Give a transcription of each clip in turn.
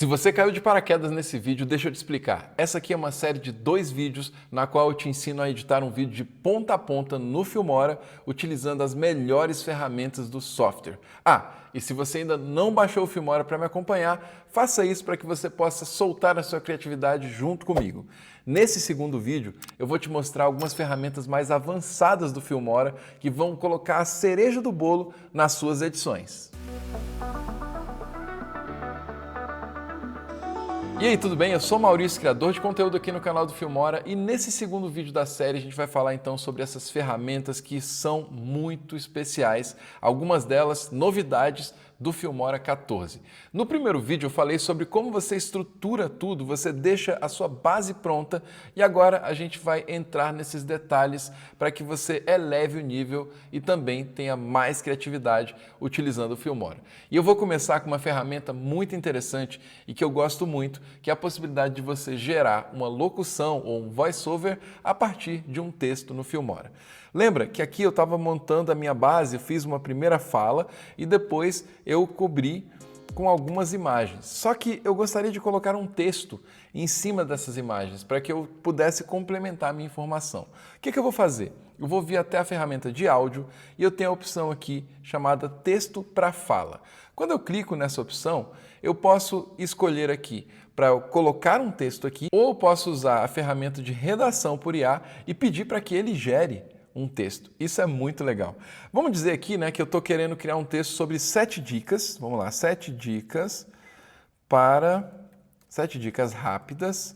Se você caiu de paraquedas nesse vídeo, deixa eu te explicar. Essa aqui é uma série de 2 vídeos na qual eu te ensino a editar um vídeo de ponta a ponta no Filmora, utilizando as melhores ferramentas do software. E se você ainda não baixou o Filmora para me acompanhar, faça isso para que você possa soltar a sua criatividade junto comigo. Nesse segundo vídeo, eu vou te mostrar algumas ferramentas mais avançadas do Filmora que vão colocar a cereja do bolo nas suas edições. E aí, tudo bem? Eu sou o Maurício, criador de conteúdo aqui no canal do Filmora, e nesse segundo vídeo da série a gente vai falar então sobre essas ferramentas que são muito especiais, algumas delas novidades do Filmora 14. No primeiro vídeo eu falei sobre como você estrutura tudo, você deixa a sua base pronta, e agora a gente vai entrar nesses detalhes para que você eleve o nível e também tenha mais criatividade utilizando o Filmora. E eu vou começar com uma ferramenta muito interessante e que eu gosto muito, que é a possibilidade de você gerar uma locução ou um voice-over a partir de um texto no Filmora. Lembra que aqui eu estava montando a minha base, eu fiz uma primeira fala e depois eu cobri com algumas imagens. Só que eu gostaria de colocar um texto em cima dessas imagens para que eu pudesse complementar a minha informação. O que eu vou fazer? Eu vou vir até a ferramenta de áudio e eu tenho a opção aqui chamada Texto para Fala. Quando eu clico nessa opção, eu posso escolher aqui para colocar um texto aqui, ou eu posso usar a ferramenta de redação por IA e pedir para que ele gere um texto. Isso é muito legal. Vamos dizer aqui, que eu estou querendo criar um texto sobre 7 dicas. Vamos lá, 7 dicas rápidas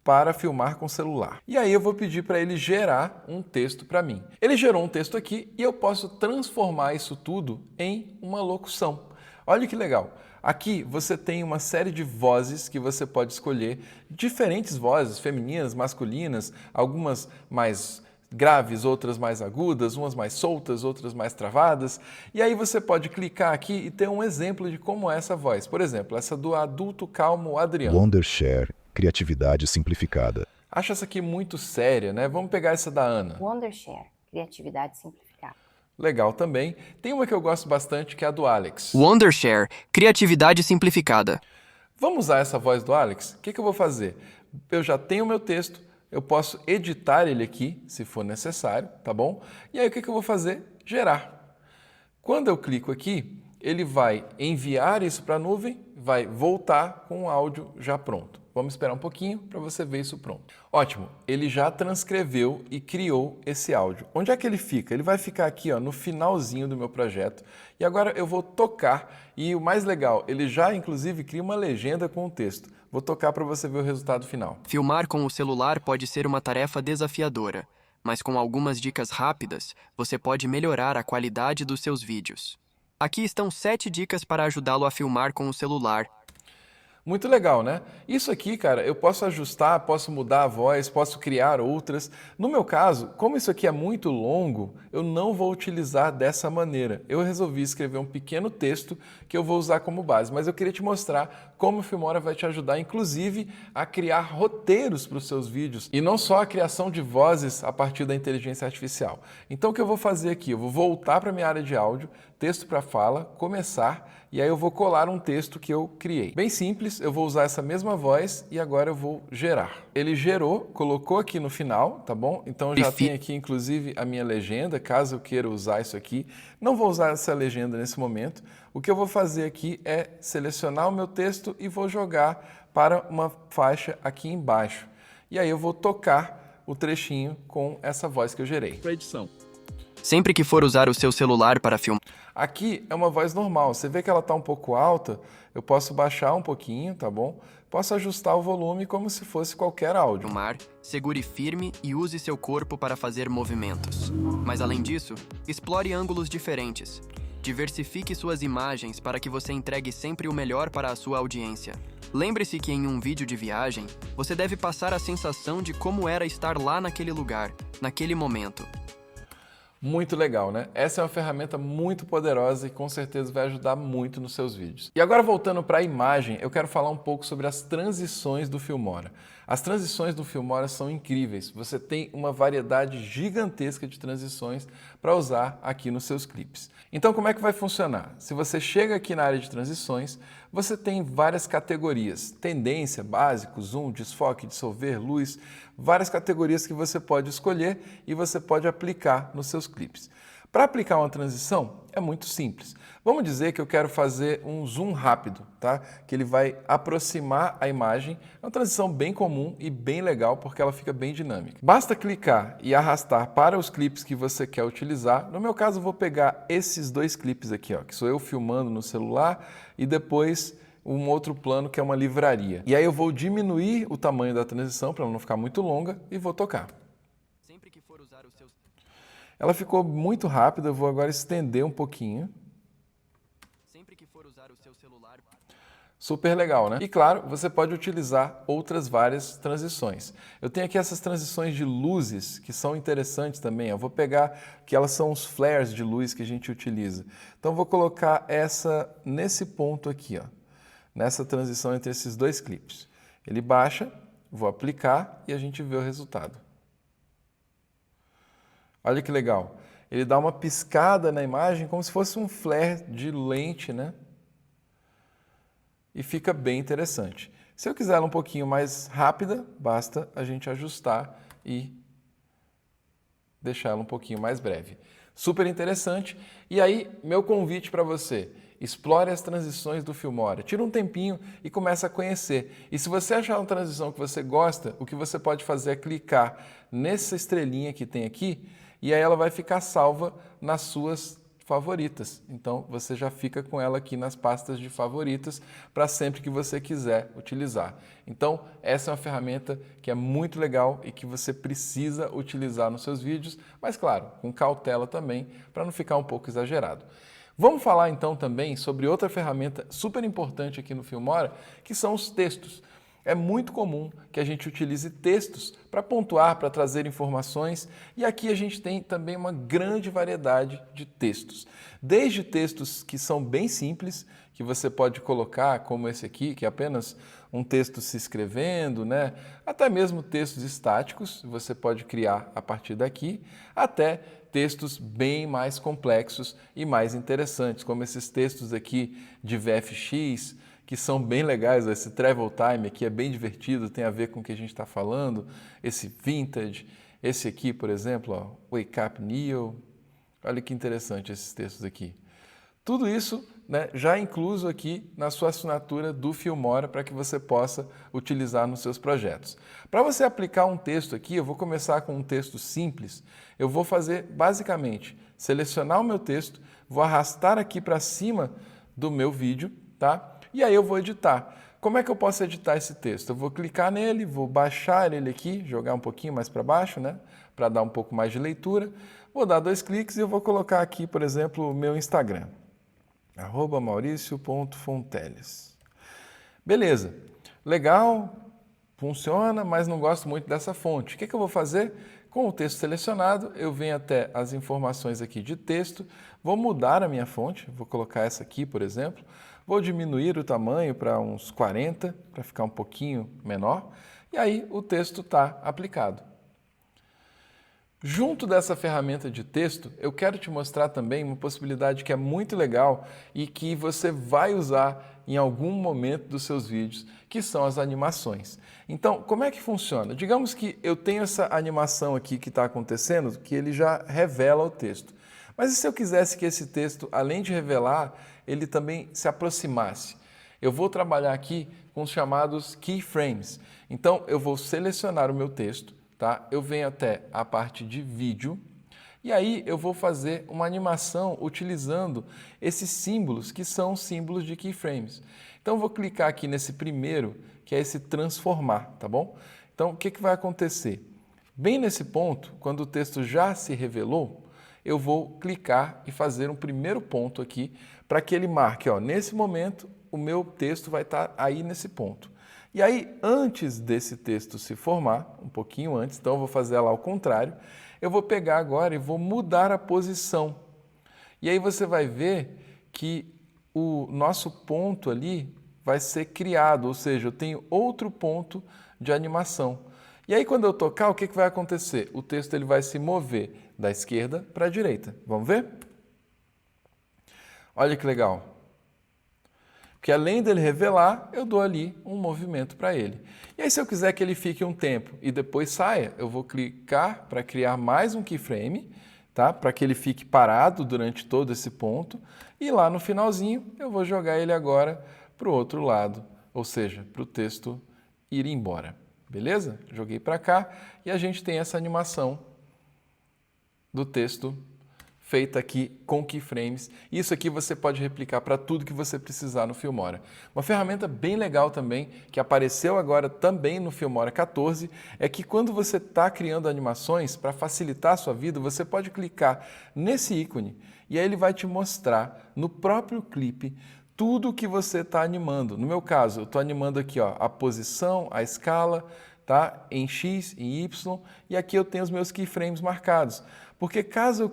para filmar com celular. E aí eu vou pedir para ele gerar um texto para mim. Ele gerou um texto aqui e eu posso transformar isso tudo em uma locução. Olha que legal. Aqui você tem uma série de vozes que você pode escolher, diferentes vozes, femininas, masculinas, algumas mais graves, outras mais agudas, umas mais soltas, outras mais travadas. E aí você pode clicar aqui e ter um exemplo de como é essa voz. Por exemplo, essa do adulto calmo Adriano. Wondershare, criatividade simplificada. Acho essa aqui muito séria, né? Vamos pegar essa da Ana. Wondershare, criatividade simplificada. Legal também. Tem uma que eu gosto bastante, que é a do Alex. Wondershare, criatividade simplificada. Vamos usar essa voz do Alex? O que eu vou fazer? Eu já tenho o meu texto, eu posso editar ele aqui, se for necessário, tá bom? E aí o que eu vou fazer? Gerar. Quando eu clico aqui, ele vai enviar isso para a nuvem, vai voltar com o áudio já pronto. Vamos esperar um pouquinho para você ver isso pronto. Ótimo, ele já transcreveu e criou esse áudio. Onde é que ele fica? Ele vai ficar aqui no finalzinho do meu projeto. E agora eu vou tocar e o mais legal, ele já inclusive cria uma legenda com o texto. Vou tocar para você ver o resultado final. Filmar com o celular pode ser uma tarefa desafiadora, mas com algumas dicas rápidas, você pode melhorar a qualidade dos seus vídeos. Aqui estão 7 dicas para ajudá-lo a filmar com o celular. Muito legal, né? Isso aqui, cara, eu posso ajustar, posso mudar a voz, posso criar outras. No meu caso, como isso aqui é muito longo, eu não vou utilizar dessa maneira. Eu resolvi escrever um pequeno texto que eu vou usar como base, mas eu queria te mostrar como o Filmora vai te ajudar, inclusive, a criar roteiros para os seus vídeos e não só a criação de vozes a partir da inteligência artificial. Então, o que eu vou fazer aqui? Eu vou voltar para a minha área de áudio, texto para fala, começar, e aí eu vou colar um texto que eu criei. Bem simples, eu vou usar essa mesma voz e agora eu vou gerar. Ele gerou, colocou aqui no final, tá bom? Então já tem aqui inclusive a minha legenda, caso eu queira usar isso aqui. Não vou usar essa legenda nesse momento. O que eu vou fazer aqui é selecionar o meu texto e vou jogar para uma faixa aqui embaixo. E aí eu vou tocar o trechinho com essa voz que eu gerei. Para edição. Sempre que for usar o seu celular para filmar... Aqui é uma voz normal, você vê que ela está um pouco alta, eu posso baixar um pouquinho, tá bom? Posso ajustar o volume como se fosse qualquer áudio. Segure firme e use seu corpo para fazer movimentos. Mas além disso, explore ângulos diferentes. Diversifique suas imagens para que você entregue sempre o melhor para a sua audiência. Lembre-se que em um vídeo de viagem, você deve passar a sensação de como era estar lá naquele lugar, naquele momento. Muito legal, né? Essa é uma ferramenta muito poderosa e com certeza vai ajudar muito nos seus vídeos. E agora voltando para a imagem, eu quero falar um pouco sobre as transições do Filmora. As transições do Filmora são incríveis. Você tem uma variedade gigantesca de transições para usar aqui nos seus clipes. Então como é que vai funcionar? Se você chega aqui na área de transições, você tem várias categorias, tendência, básico, zoom, desfoque, dissolver, luz, várias categorias que você pode escolher e você pode aplicar nos seus clipes. Para aplicar uma transição é muito simples. Vamos dizer que eu quero fazer um zoom rápido, tá? Que ele vai aproximar a imagem. É uma transição bem comum e bem legal porque ela fica bem dinâmica. Basta clicar e arrastar para os clipes que você quer utilizar. No meu caso, eu vou pegar esses dois clipes aqui, ó, que sou eu filmando no celular e depois um outro plano que é uma livraria. E aí eu vou diminuir o tamanho da transição para ela não ficar muito longa e vou tocar. Sempre que for usar os seus... Ela ficou muito rápida, eu vou agora estender um pouquinho. Sempre que for usar o seu celular... Super legal, né? E claro, você pode utilizar outras várias transições. Eu tenho aqui essas transições de luzes que são interessantes também. Eu vou pegar que elas são os flares de luz que a gente utiliza. Então eu vou colocar essa nesse ponto aqui, ó, nessa transição entre esses dois clipes. Ele baixa, vou aplicar e a gente vê o resultado. Olha que legal. Ele dá uma piscada na imagem como se fosse um flare de lente, né? E fica bem interessante. Se eu quiser ela um pouquinho mais rápida, basta a gente ajustar e deixar ela um pouquinho mais breve. Super interessante. E aí, meu convite para você, explore as transições do Filmora. Tira um tempinho e começa a conhecer. E se você achar uma transição que você gosta, o que você pode fazer é clicar nessa estrelinha que tem aqui e aí ela vai ficar salva nas suas favoritas. Então, você já fica com ela aqui nas pastas de favoritas para sempre que você quiser utilizar. Então, essa é uma ferramenta que é muito legal e que você precisa utilizar nos seus vídeos, mas claro, com cautela também, para não ficar um pouco exagerado. Vamos falar então também sobre outra ferramenta super importante aqui no Filmora, que são os textos. É muito comum que a gente utilize textos para pontuar, para trazer informações, e aqui a gente tem também uma grande variedade de textos. Desde textos que são bem simples, que você pode colocar, como esse aqui, que é apenas um texto se escrevendo, né? Até mesmo textos estáticos, você pode criar a partir daqui, até textos bem mais complexos e mais interessantes, como esses textos aqui de VFX, que são bem legais. Esse Travel Time aqui é bem divertido, tem a ver com o que a gente está falando. Esse Vintage, esse aqui, por exemplo, ó, Wake Up Neo. Olha que interessante esses textos aqui. Tudo isso, né, já incluso aqui na sua assinatura do Filmora para que você possa utilizar nos seus projetos. Para você aplicar um texto aqui, eu vou começar com um texto simples. Eu vou fazer basicamente selecionar o meu texto, vou arrastar aqui para cima do meu vídeo, tá? E aí eu vou editar. Como é que eu posso editar esse texto? Eu vou clicar nele, vou baixar ele aqui, jogar um pouquinho mais para baixo, né? Para dar um pouco mais de leitura. Vou dar 2 cliques e eu vou colocar aqui, por exemplo, o meu Instagram. @mauricio.fonteles. Beleza. Legal, funciona, mas não gosto muito dessa fonte. O que eu vou fazer? Com o texto selecionado, eu venho até as informações aqui de texto, vou mudar a minha fonte, vou colocar essa aqui, por exemplo, vou diminuir o tamanho para uns 40, para ficar um pouquinho menor, e aí o texto está aplicado. Junto dessa ferramenta de texto, eu quero te mostrar também uma possibilidade que é muito legal e que você vai usar em algum momento dos seus vídeos, que são as animações. Então, como é que funciona? Digamos que eu tenho essa animação aqui que está acontecendo, que ele já revela o texto. Mas e se eu quisesse que esse texto, além de revelar, ele também se aproximasse? Eu vou trabalhar aqui com os chamados keyframes. Então, eu vou selecionar o meu texto, tá? Eu venho até a parte de vídeo e aí eu vou fazer uma animação utilizando esses símbolos que são símbolos de keyframes. Então eu vou clicar aqui nesse primeiro, que é esse transformar, tá bom? Então o que vai acontecer? Bem nesse ponto, quando o texto já se revelou, eu vou clicar e fazer um primeiro ponto aqui para que ele marque, ó, nesse momento o meu texto vai estar aí nesse ponto. E aí, antes desse texto se formar, um pouquinho antes, então eu vou fazer ela ao contrário, eu vou pegar agora e vou mudar a posição. E aí você vai ver que o nosso ponto ali vai ser criado, ou seja, eu tenho outro ponto de animação. E aí quando eu tocar, o que vai acontecer? O texto ele vai se mover da esquerda para a direita. Vamos ver? Olha que legal. Porque além dele revelar, eu dou ali um movimento para ele. E aí se eu quiser que ele fique um tempo e depois saia, eu vou clicar para criar mais um keyframe, tá? Para que ele fique parado durante todo esse ponto. E lá no finalzinho eu vou jogar ele agora para o outro lado, ou seja, para o texto ir embora. Beleza? Joguei para cá e a gente tem essa animação do texto feita aqui com keyframes. Isso aqui você pode replicar para tudo que você precisar no Filmora. Uma ferramenta bem legal também, que apareceu agora também no Filmora 14, é que quando você está criando animações, para facilitar a sua vida, você pode clicar nesse ícone e aí ele vai te mostrar no próprio clipe tudo o que você está animando. No meu caso, eu estou animando aqui ó, a posição, a escala, tá? Em X, em Y, e aqui eu tenho os meus keyframes marcados. Porque caso eu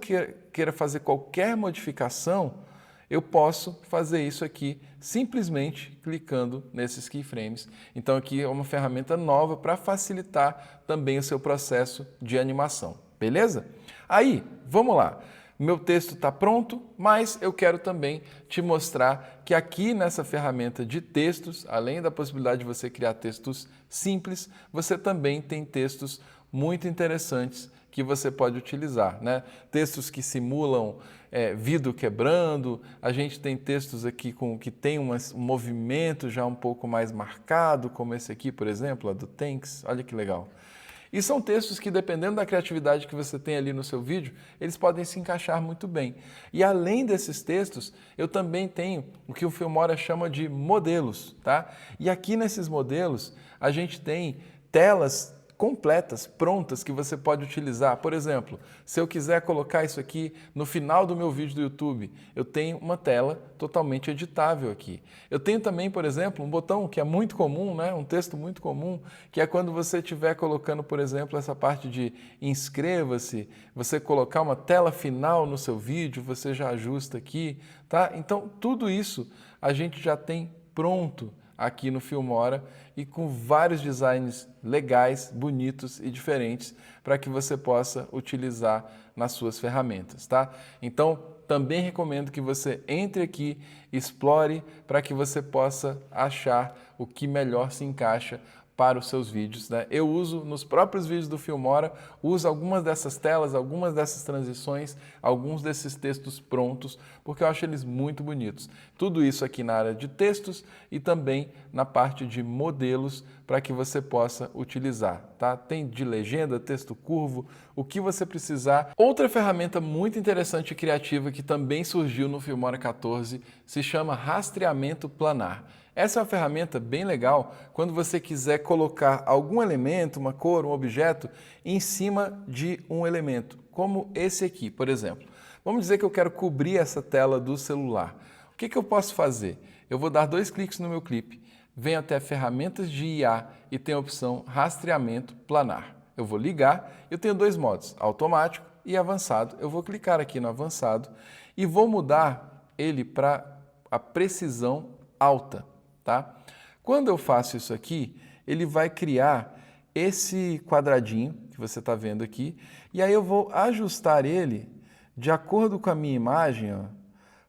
queira fazer qualquer modificação, eu posso fazer isso aqui simplesmente clicando nesses keyframes. Então aqui é uma ferramenta nova para facilitar também o seu processo de animação. Beleza? Aí, vamos lá. Meu texto está pronto, mas eu quero também te mostrar que aqui nessa ferramenta de textos, além da possibilidade de você criar textos simples, você também tem textos muito interessantes que você pode utilizar, né? Textos que simulam vidro quebrando, a gente tem textos aqui que tem um movimento já um pouco mais marcado, como esse aqui, por exemplo, do Thanks, olha que legal. E são textos que, dependendo da criatividade que você tem ali no seu vídeo, eles podem se encaixar muito bem. E além desses textos, eu também tenho o que o Filmora chama de modelos, tá? E aqui nesses modelos, a gente tem telas completas, prontas, que você pode utilizar. Por exemplo, se eu quiser colocar isso aqui no final do meu vídeo do YouTube, eu tenho uma tela totalmente editável aqui. Eu tenho também, por exemplo, um botão que é muito comum, né? Um texto muito comum, que é quando você estiver colocando, por exemplo, essa parte de inscreva-se, você colocar uma tela final no seu vídeo, você já ajusta aqui, tá? Então, tudo isso a gente já tem pronto aqui no Filmora e com vários designs legais, bonitos e diferentes para que você possa utilizar nas suas ferramentas, tá? Então, também recomendo que você entre aqui, explore para que você possa achar o que melhor se encaixa para os seus vídeos, né? Eu uso nos próprios vídeos do Filmora, uso algumas dessas telas, algumas dessas transições, alguns desses textos prontos, porque eu acho eles muito bonitos. Tudo isso aqui na área de textos e também na parte de modelos para que você possa utilizar, tá? Tem de legenda, texto curvo, o que você precisar. Outra ferramenta muito interessante e criativa que também surgiu no Filmora 14 se chama rastreamento planar. Essa é uma ferramenta bem legal quando você quiser colocar algum elemento, uma cor, um objeto, em cima de um elemento, como esse aqui, por exemplo. Vamos dizer que eu quero cobrir essa tela do celular. O que eu posso fazer? Eu vou dar 2 cliques no meu clipe, venho até ferramentas de IA e tem a opção rastreamento planar. Eu vou ligar, eu tenho 2 modos, automático e avançado. Eu vou clicar aqui no avançado e vou mudar ele para a precisão alta. Tá? Quando eu faço isso aqui, ele vai criar esse quadradinho que você está vendo aqui, e aí eu vou ajustar ele de acordo com a minha imagem,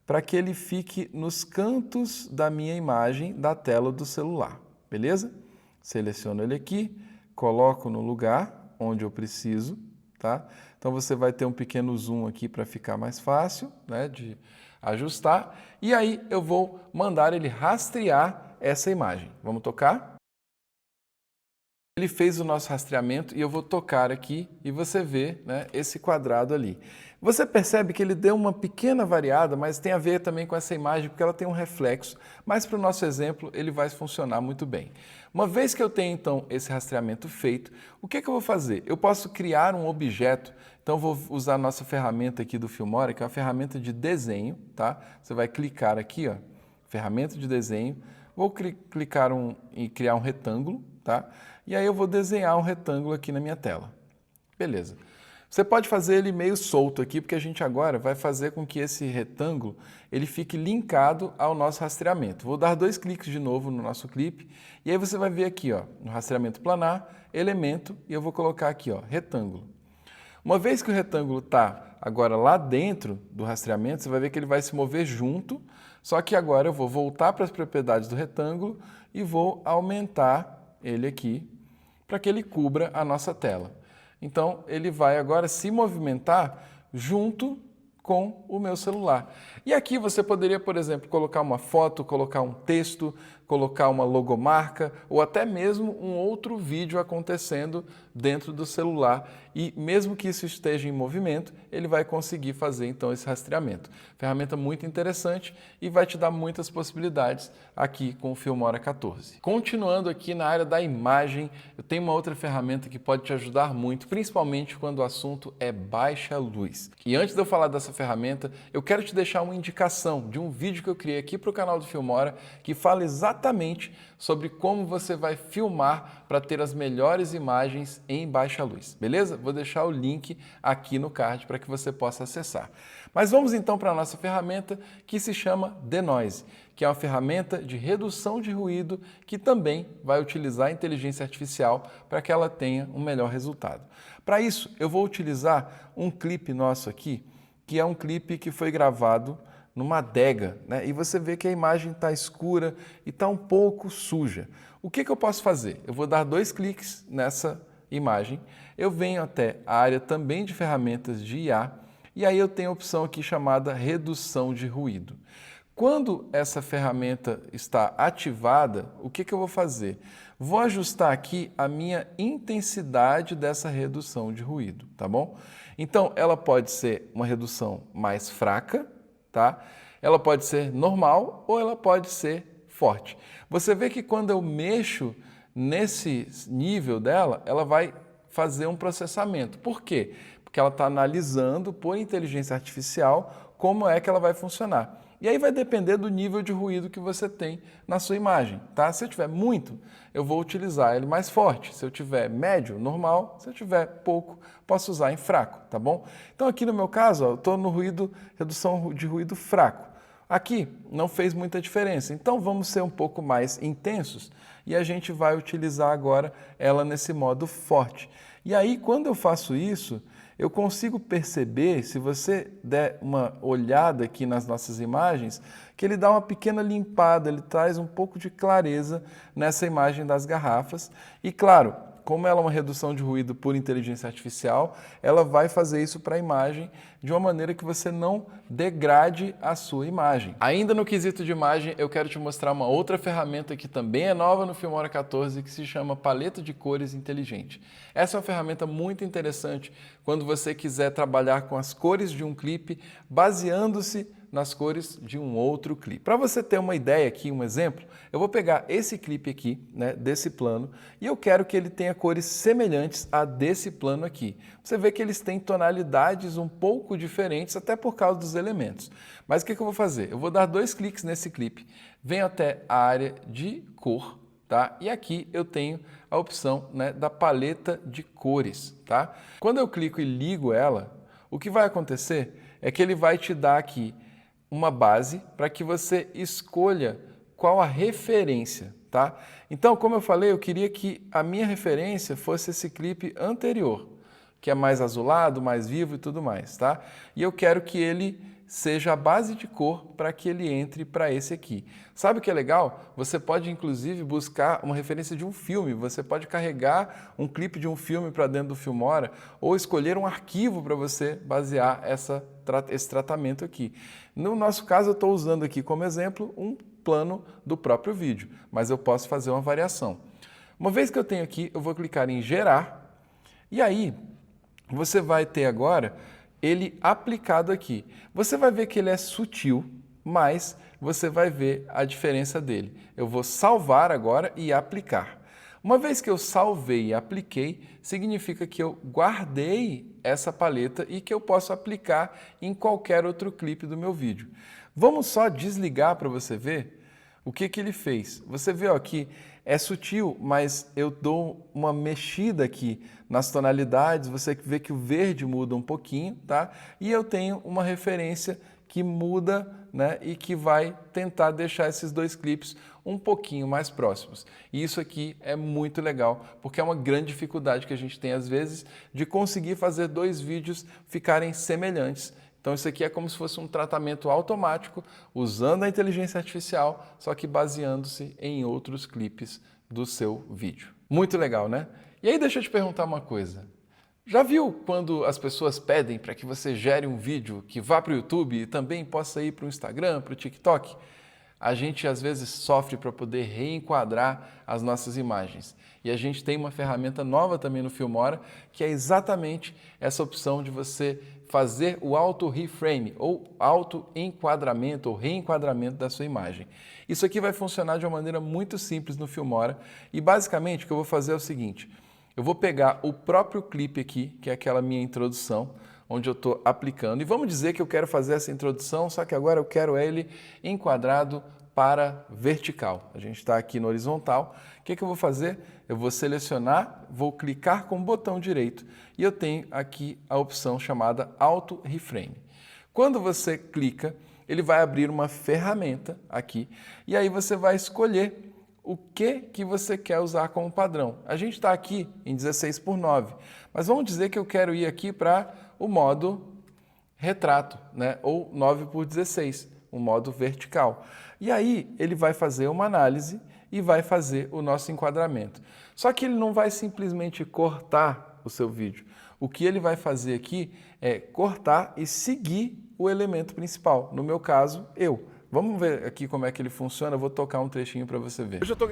para que ele fique nos cantos da minha imagem da tela do celular, beleza? Seleciono ele aqui, coloco no lugar onde eu preciso, tá? Então você vai ter um pequeno zoom aqui para ficar mais fácil, né, de ajustar, e aí eu vou mandar ele rastrear essa imagem. Vamos tocar? Ele fez o nosso rastreamento e eu vou tocar aqui e você vê, né, esse quadrado ali. Você percebe que ele deu uma pequena variada, mas tem a ver também com essa imagem, porque ela tem um reflexo, mas para o nosso exemplo ele vai funcionar muito bem. Uma vez que eu tenho então esse rastreamento feito, o que eu vou fazer? Eu posso criar um objeto, então vou usar a nossa ferramenta aqui do Filmora, que é uma ferramenta de desenho, tá? Você vai clicar aqui, ó, ferramenta de desenho, vou clicar em criar um retângulo, tá? E aí eu vou desenhar um retângulo aqui na minha tela. Beleza. Você pode fazer ele meio solto aqui, porque a gente agora vai fazer com que esse retângulo ele fique linkado ao nosso rastreamento. Vou dar 2 cliques de novo no nosso clipe, e aí você vai ver aqui, ó, no rastreamento planar, elemento, e eu vou colocar aqui, ó, retângulo. Uma vez que o retângulo está agora lá dentro do rastreamento, você vai ver que ele vai se mover junto Só que agora eu vou voltar para as propriedades do retângulo e vou aumentar ele aqui para que ele cubra a nossa tela. Então, ele vai agora se movimentar junto com o meu celular. E aqui você poderia, por exemplo, colocar uma foto, colocar um texto, colocar uma logomarca ou até mesmo um outro vídeo acontecendo dentro do celular e mesmo que isso esteja em movimento, ele vai conseguir fazer então esse rastreamento. Ferramenta muito interessante e vai te dar muitas possibilidades aqui com o Filmora 14. Continuando aqui na área da imagem, eu tenho uma outra ferramenta que pode te ajudar muito, principalmente quando o assunto é baixa luz. E antes de eu falar dessa ferramenta, eu quero te deixar uma indicação de um vídeo que eu criei aqui para o canal do Filmora que fala exatamente sobre como você vai filmar para ter as melhores imagens em baixa luz, beleza? Vou deixar o link aqui no card para que você possa acessar. Mas vamos então para a nossa ferramenta que se chama Denoise, que é uma ferramenta de redução de ruído que também vai utilizar a inteligência artificial para que ela tenha um melhor resultado. Para isso, eu vou utilizar um clipe nosso aqui, que é um clipe que foi gravado numa adega, né? E você vê que a imagem está escura e está um pouco suja. O que eu posso fazer? Eu vou dar 2 cliques nessa imagem, eu venho até a área também de ferramentas de IA e aí eu tenho a opção aqui chamada redução de ruído. Quando essa ferramenta está ativada, o que eu vou fazer? Vou ajustar aqui a minha intensidade dessa redução de ruído, tá bom? Então, ela pode ser uma redução mais fraca, tá? Ela pode ser normal ou ela pode ser forte. Você vê que quando eu mexo nesse nível dela, ela vai fazer um processamento. Por quê? Porque ela está analisando por inteligência artificial como é que ela vai funcionar. E aí vai depender do nível de ruído que você tem na sua imagem, tá? Se eu tiver muito, eu vou utilizar ele mais forte. Se eu tiver médio, normal. Se eu tiver pouco, posso usar em fraco, tá bom? Então aqui no meu caso, ó, eu estou no redução de ruído fraco. Aqui não fez muita diferença, então vamos ser um pouco mais intensos e a gente vai utilizar agora ela nesse modo forte. E aí quando eu faço isso, eu consigo perceber, se você der uma olhada aqui nas nossas imagens, que ele dá uma pequena limpada, ele traz um pouco de clareza nessa imagem das garrafas. E claro, como ela é uma redução de ruído por inteligência artificial, ela vai fazer isso para a imagem de uma maneira que você não degrade a sua imagem. Ainda no quesito de imagem, eu quero te mostrar uma outra ferramenta que também é nova no Filmora 14, que se chama Paleta de Cores Inteligente. Essa é uma ferramenta muito interessante quando você quiser trabalhar com as cores de um clipe, baseando-se nas cores de um outro clipe. Para você ter uma ideia aqui, um exemplo, eu vou pegar esse clipe aqui, né, desse plano, e eu quero que ele tenha cores semelhantes a desse plano aqui. Você vê que eles têm tonalidades um pouco diferentes, até por causa dos elementos. Mas o que eu vou fazer? Eu vou dar 2 cliques nesse clipe, venho até a área de cor, tá? E aqui eu tenho a opção, né, da paleta de cores, tá? Quando eu clico e ligo ela, o que vai acontecer é que ele vai te dar aqui uma base para que você escolha qual a referência, tá? Então, como eu falei, eu queria que a minha referência fosse esse clipe anterior, que é mais azulado, mais vivo e tudo mais, tá? E eu quero que ele seja a base de cor para que ele entre para esse aqui. Sabe o que é legal? Você pode, inclusive, buscar uma referência de um filme. Você pode carregar um clipe de um filme para dentro do Filmora ou escolher um arquivo para você basear esse tratamento aqui. No nosso caso, eu estou usando aqui como exemplo um plano do próprio vídeo, mas eu posso fazer uma variação. Uma vez que eu tenho aqui, eu vou clicar em Gerar e aí você vai ter agora ele aplicado aqui. Você vai ver que ele é sutil, mas você vai ver a diferença dele. Eu vou salvar agora e aplicar. Uma vez que eu salvei e apliquei, significa que eu guardei essa paleta e que eu posso aplicar em qualquer outro clipe do meu vídeo. Vamos só desligar para você ver o que ele fez. Você vê aqui, é sutil, mas eu dou uma mexida aqui nas tonalidades, você vê que o verde muda um pouquinho, tá? E eu tenho uma referência que muda, né, e que vai tentar deixar esses 2 clipes um pouquinho mais próximos. E isso aqui é muito legal, porque é uma grande dificuldade que a gente tem às vezes de conseguir fazer 2 vídeos ficarem semelhantes, Então isso aqui é como se fosse um tratamento automático usando a inteligência artificial, só que baseando-se em outros clipes do seu vídeo. Muito legal, né? E aí deixa eu te perguntar uma coisa. Já viu quando as pessoas pedem para que você gere um vídeo que vá para o YouTube e também possa ir para o Instagram, para o TikTok? A gente às vezes sofre para poder reenquadrar as nossas imagens. E a gente tem uma ferramenta nova também no Filmora, que é exatamente essa opção de você fazer o auto-reframe, ou auto-enquadramento, ou reenquadramento da sua imagem. Isso aqui vai funcionar de uma maneira muito simples no Filmora, e basicamente o que eu vou fazer é o seguinte: eu vou pegar o próprio clipe aqui, que é aquela minha introdução, onde eu estou aplicando. E vamos dizer que eu quero fazer essa introdução, só que agora eu quero ele enquadrado para vertical. A gente está aqui no horizontal. O que eu vou fazer? Eu vou selecionar, vou clicar com o botão direito e eu tenho aqui a opção chamada Auto Reframe. Quando você clica, ele vai abrir uma ferramenta aqui e aí você vai escolher o que você quer usar como padrão. A gente está aqui em 16:9, mas vamos dizer que eu quero ir aqui para o modo retrato, né? Ou 9:16, o modo vertical. E aí ele vai fazer uma análise e vai fazer o nosso enquadramento. Só que ele não vai simplesmente cortar o seu vídeo. O que ele vai fazer aqui é cortar e seguir o elemento principal. No meu caso, eu. Vamos ver aqui como é que ele funciona. Eu vou tocar um trechinho para você ver. Hoje eu estou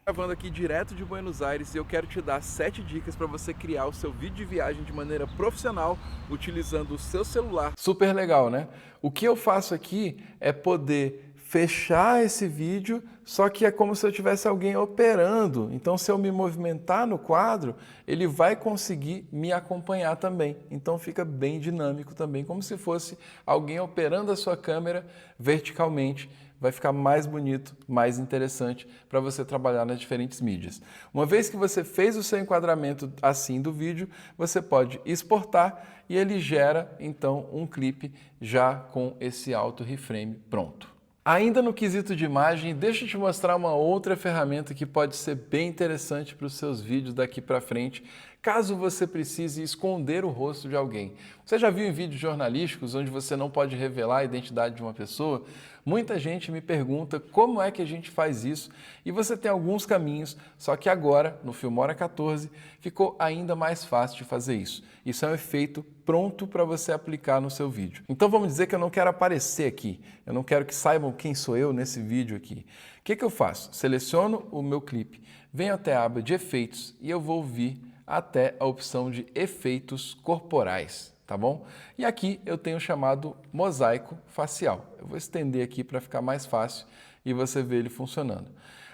gravando aqui direto de Buenos Aires e eu quero te dar 7 dicas para você criar o seu vídeo de viagem de maneira profissional utilizando o seu celular. Super legal, né? O que eu faço aqui é poder fechar esse vídeo, só que é como se eu tivesse alguém operando. Então, se eu me movimentar no quadro, ele vai conseguir me acompanhar também. Então, fica bem dinâmico também, como se fosse alguém operando a sua câmera verticalmente. Vai ficar mais bonito, mais interessante para você trabalhar nas diferentes mídias. Uma vez que você fez o seu enquadramento assim do vídeo, você pode exportar e ele gera, então, um clipe já com esse auto reframe pronto. Ainda no quesito de imagem, deixa eu te mostrar uma outra ferramenta que pode ser bem interessante para os seus vídeos daqui para frente, caso você precise esconder o rosto de alguém. Você já viu em vídeos jornalísticos onde você não pode revelar a identidade de uma pessoa? Muita gente me pergunta como é que a gente faz isso e você tem alguns caminhos, só que agora, no Filmora 14, ficou ainda mais fácil de fazer isso. Isso é um efeito pronto para você aplicar no seu vídeo. Então vamos dizer que eu não quero aparecer aqui, eu não quero que saibam quem sou eu nesse vídeo aqui. O que eu faço? Seleciono o meu clipe, venho até a aba de efeitos e eu vou vir até a opção de efeitos corporais, tá bom? E aqui eu tenho o chamado mosaico facial. Eu vou estender aqui para ficar mais fácil e você vê ele funcionando.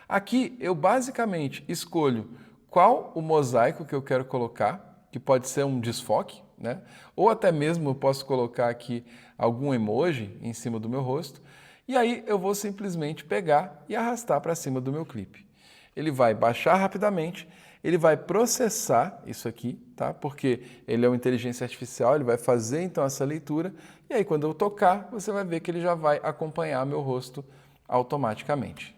Aqui eu basicamente escolho qual o mosaico que eu quero colocar, que pode ser um desfoque, né? Ou até mesmo eu posso colocar aqui algum emoji em cima do meu rosto. E aí eu vou simplesmente pegar e arrastar para cima do meu clipe. Ele vai baixar rapidamente, ele vai processar isso aqui, tá? Porque ele é uma inteligência artificial, ele vai fazer então essa leitura, e aí quando eu tocar, você vai ver que ele já vai acompanhar meu rosto automaticamente.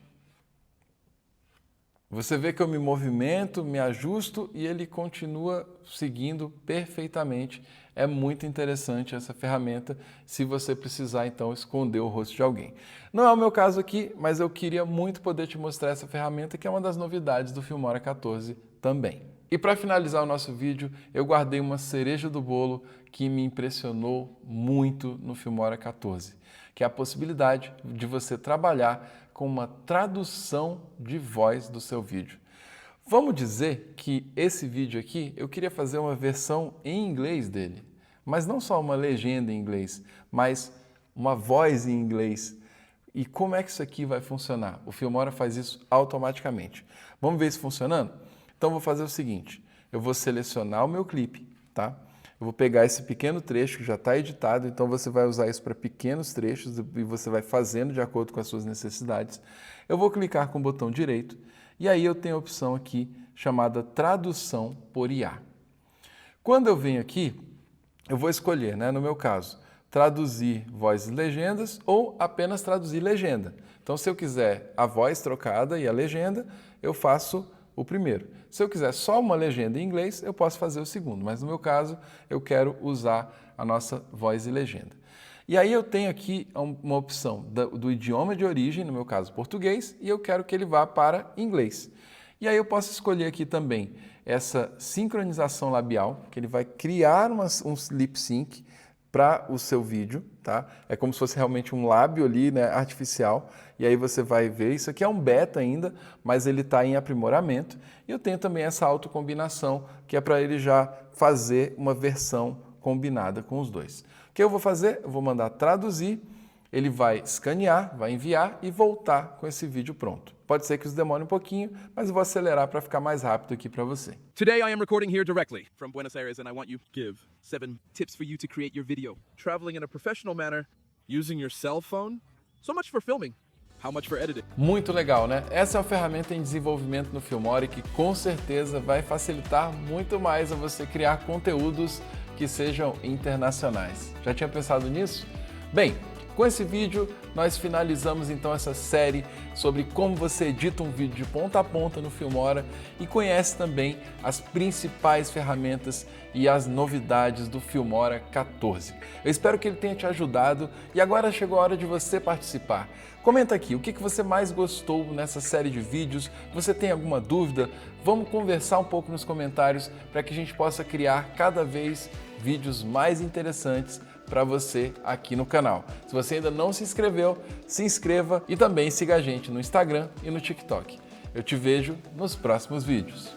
Você vê que eu me movimento, me ajusto e ele continua seguindo perfeitamente. É muito interessante essa ferramenta se você precisar então esconder o rosto de alguém. Não é o meu caso aqui, mas eu queria muito poder te mostrar essa ferramenta que é uma das novidades do Filmora 14 também. E para finalizar o nosso vídeo, eu guardei uma cereja do bolo que me impressionou muito no Filmora 14, que é a possibilidade de você trabalhar com uma tradução de voz do seu vídeo. Vamos dizer que esse vídeo aqui, eu queria fazer uma versão em inglês dele, mas não só uma legenda em inglês, mas uma voz em inglês. E como é que isso aqui vai funcionar? O Filmora faz isso automaticamente. Vamos ver isso funcionando? Então vou fazer o seguinte, eu vou selecionar o meu clipe, tá? Eu vou pegar esse pequeno trecho que já está editado, então você vai usar isso para pequenos trechos e você vai fazendo de acordo com as suas necessidades. Eu vou clicar com o botão direito e aí eu tenho a opção aqui chamada Tradução por IA. Quando eu venho aqui, eu vou escolher, né, no meu caso, traduzir vozes e legendas ou apenas traduzir legenda. Então, se eu quiser a voz trocada e a legenda, eu faço o primeiro. Se eu quiser só uma legenda em inglês, eu posso fazer o segundo, mas no meu caso eu quero usar a nossa voz e legenda. E aí eu tenho aqui uma opção do idioma de origem, no meu caso português, e eu quero que ele vá para inglês. E aí eu posso escolher aqui também essa sincronização labial, que ele vai criar um lip sync para o seu vídeo, tá? É como se fosse realmente um lábio ali, né, artificial, e aí você vai ver, isso aqui é um beta ainda, mas ele está em aprimoramento, e eu tenho também essa autocombinação, que é para ele já fazer uma versão combinada com os dois. O que eu vou fazer? Eu vou mandar traduzir, ele vai escanear, vai enviar e voltar com esse vídeo pronto. Pode ser que isso demore um pouquinho, mas eu vou acelerar para ficar mais rápido aqui para você. Today I am recording here directly from Buenos Aires and I want you to give 7 tips for you to create your video. Traveling in a professional manner, using your cell phone. So much for filming. How much for editing? Muito legal, né? Essa é uma ferramenta em desenvolvimento no Filmora que com certeza vai facilitar muito mais a você criar conteúdos que sejam internacionais. Já tinha pensado nisso? Bem, com esse vídeo, nós finalizamos então essa série sobre como você edita um vídeo de ponta a ponta no Filmora e conhece também as principais ferramentas e as novidades do Filmora 14. Eu espero que ele tenha te ajudado e agora chegou a hora de você participar. Comenta aqui o que você mais gostou nessa série de vídeos, você tem alguma dúvida? Vamos conversar um pouco nos comentários para que a gente possa criar cada vez vídeos mais interessantes para você aqui no canal. Se você ainda não se inscreveu, se inscreva e também siga a gente no Instagram e no TikTok. Eu te vejo nos próximos vídeos.